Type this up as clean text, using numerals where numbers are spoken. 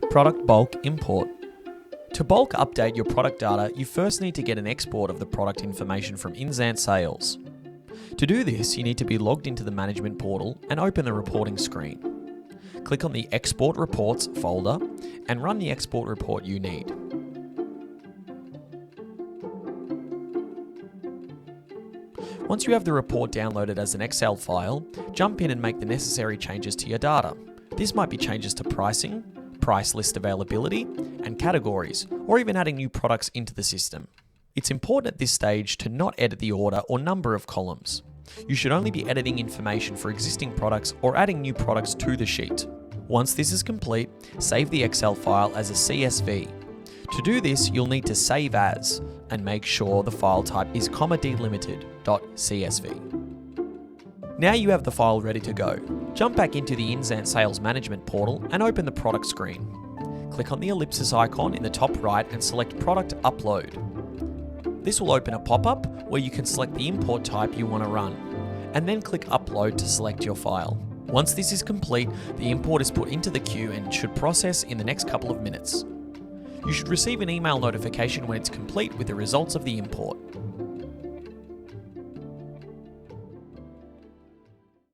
Product bulk import. To bulk update your product data, you first need to get an export of the product information from Inzant Sales. To do this, you need to be logged into the Management portal and open the reporting screen. Click on the Export Reports folder and run the export report you need. Once you have the report downloaded as an Excel file, jump in and make the necessary changes to your data. This might be changes to pricing, price list availability, and categories, or even adding new products into the system. It's important at this stage to not edit the order or number of columns. You should only be editing information for existing products or adding new products to the sheet. Once this is complete, save the Excel file as a CSV. To do this, you'll need to save as and make sure the file type is delimited.csv. Now you have the file ready to go. Jump back into the Inzant Sales Management portal and open the product screen. Click on the ellipsis icon in the top right and select Product Upload. This will open a pop-up where you can select the import type you want to run, and then click Upload to select your file. Once this is complete, the import is put into the queue and should process in the next couple of minutes. You should receive an email notification when it's complete with the results of the import.